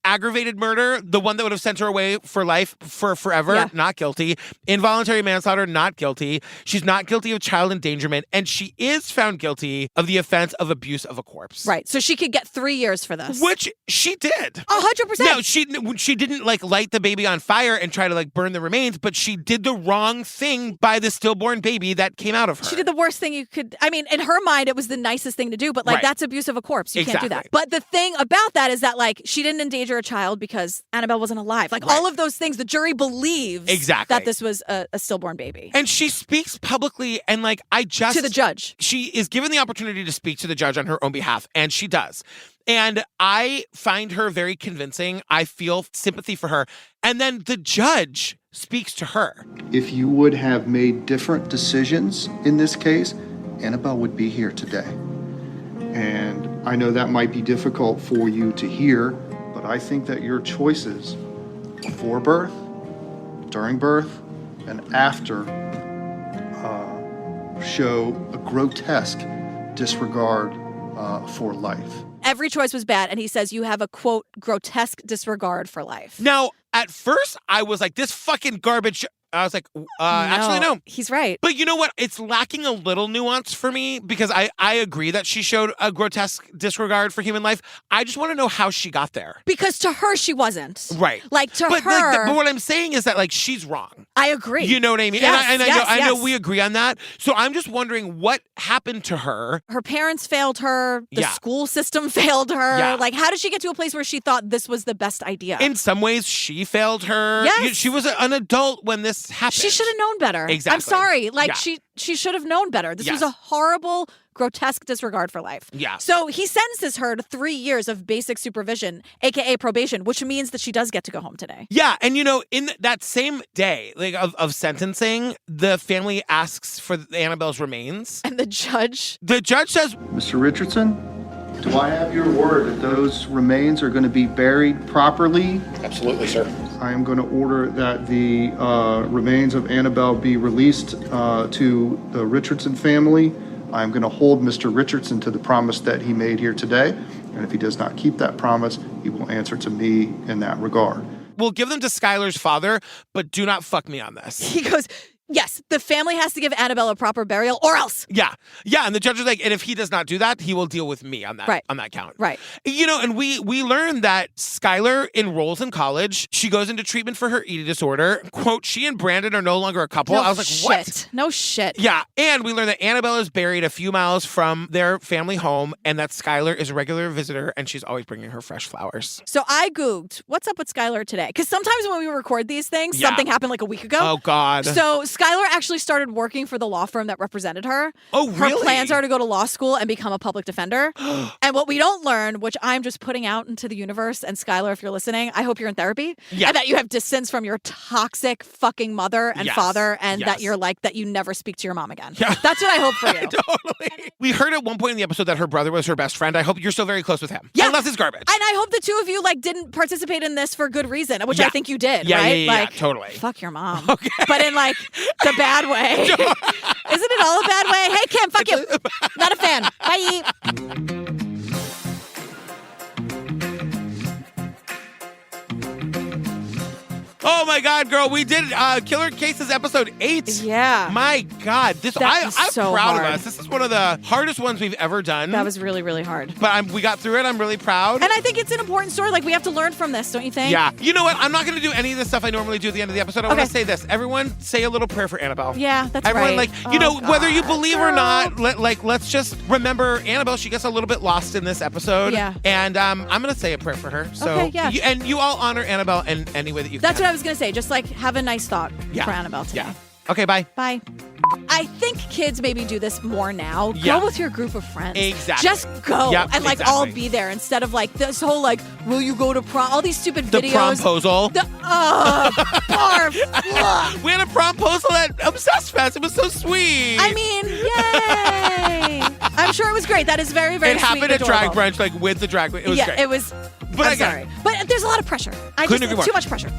S1: aggravated murder, the one that would have sent her away for life, for forever, not guilty. Involuntary manslaughter, not guilty. She's not guilty of child endangerment, and she is found guilty of the offense of abuse of a corpse.
S2: Right. So she could get 3 years for this.
S1: Which she did.
S2: 100%.
S1: No, she didn't light the baby on fire and try to burn the remains, but she did the wrong thing by the stillborn baby that came out of her.
S2: She did the worst thing you could. I mean, in her mind, it was the nicest thing to do, but that's abuse of a corpse. You can't do that. But the thing about that is that she didn't endanger a child because Annabelle wasn't alive. All of those things, the jury believes that this was a stillborn baby.
S1: And she speaks publicly and to
S2: the judge.
S1: She is given the opportunity to speak to the judge on her own behalf, and she does. And I find her very convincing. I feel sympathy for her. And then the judge speaks to her.
S15: If you would have made different decisions in this case, Annabelle would be here today. And I know that might be difficult for you to hear, but I think that your choices before birth, during birth, and after show a grotesque disregard for life.
S2: Every choice was bad, and he says you have a, quote, grotesque disregard for life.
S1: Now, at first, I was like, this fucking garbage. I was like, actually, no.
S2: He's right.
S1: But you know what? It's lacking a little nuance for me because I agree that she showed a grotesque disregard for human life. I just want to know how she got there.
S2: Because to her, she wasn't.
S1: Right.
S2: To her.
S1: But what I'm saying is that, she's wrong.
S2: I agree.
S1: You know what I mean?
S2: Yes,
S1: I know we agree on that. So I'm just wondering what happened to her.
S2: Her parents failed her. The school system failed her.
S1: Yeah.
S2: How did she get to a place where she thought this was the best idea?
S1: In some ways, she failed her.
S2: Yes.
S1: She was an adult when this happened.
S2: She should have known better.
S1: Exactly.
S2: I'm sorry. She should have known better. This was a horrible, grotesque disregard for life.
S1: Yeah.
S2: So he sentences her to 3 years of basic supervision, aka probation, which means that she does get to go home today.
S1: Yeah, and in that same day, of sentencing, the family asks for Annabelle's remains.
S2: And the judge
S15: says, Mr. Richardson, do I have your word that those remains are going to be buried properly?
S6: Absolutely, sir.
S15: I am going to order that the remains of Annabelle be released to the Richardson family. I'm going to hold Mr. Richardson to the promise that he made here today. And if he does not keep that promise, he will answer to me in that regard.
S1: We'll give them to Skylar's father, but do not fuck me on this.
S2: He goes, yes, the family has to give Annabelle a proper burial or else.
S1: Yeah. And the judge is like, and if he does not do that, he will deal with me on that, on that count.
S2: Right.
S1: And we learned that Skylar enrolls in college. She goes into treatment for her eating disorder. Quote, she and Brandon are no longer a couple. I was like, what?
S2: No shit.
S1: Yeah. And we learned that Annabelle is buried a few miles from their family home and that Skylar is a regular visitor and she's always bringing her fresh flowers.
S2: So I Googled, what's up with Skylar today? Because sometimes when we record these things, something happened a week ago.
S1: Oh, God.
S2: So Skylar actually started working for the law firm that represented her.
S1: Oh, really?
S2: Her plans are to go to law school and become a public defender. And what we don't learn, which I'm just putting out into the universe, and Skylar, if you're listening, I hope you're in therapy.
S1: Yeah.
S2: And that you have distance from your toxic fucking mother and father, and that you're that you never speak to your mom again. Yeah. That's what I hope for you.
S1: Totally. We heard at one point in the episode that her brother was her best friend. I hope you're still very close with him.
S2: Yeah.
S1: Unless it's garbage.
S2: And I hope the two of you didn't participate in this for good reason, which I think you did,
S1: yeah,
S2: right?
S1: Yeah, totally.
S2: Fuck your mom.
S1: Okay.
S2: But in the bad way. Isn't it all a bad way? Hey, Kim, fuck you. Not a fan. Bye.
S1: Oh my God, girl, we did Killer Cases episode 8.
S2: Yeah.
S1: My God, I'm
S2: so
S1: proud
S2: hard.
S1: of us. This is one of the hardest ones we've ever done.
S2: That was really, really hard.
S1: But we got through it. I'm really proud.
S2: And I think it's an important story. Like, we have to learn from this, don't you think?
S1: Yeah. You know what? I'm not going to do any of the stuff I normally do at the end of the episode. I want to say this. Everyone say a little prayer for Annabelle.
S2: Yeah, that's
S1: Everyone,
S2: right.
S1: Whether you believe or not, let's just remember Annabelle. She gets a little bit lost in this episode.
S2: Yeah.
S1: And I'm going to say a prayer for her. So,
S2: okay, yeah.
S1: And you all honor Annabelle in any way that you can.
S2: That's what I was going to say. Just like have a nice thought for Annabelle today.
S1: Yeah. Okay, bye.
S2: Bye. I think kids maybe do this more now.
S1: Yeah.
S2: Go with your group of friends.
S1: Exactly.
S2: Just go and all
S1: exactly.
S2: be there instead of like this whole like, will you go to prom? All these stupid
S1: The
S2: videos.
S1: promposal.
S2: Barf.
S1: We had a promposal at Obsessed Fest. It was so sweet.
S2: I mean, yay! I'm sure it was great. That is very, very
S1: It
S2: sweet.
S1: happened
S2: and
S1: at Drag
S2: adorable.
S1: Brunch, with the drag queen. It was great.
S2: It was.
S1: But
S2: I'm sorry. But there's a lot of pressure.
S1: Couldn't agree more.
S2: Too much pressure.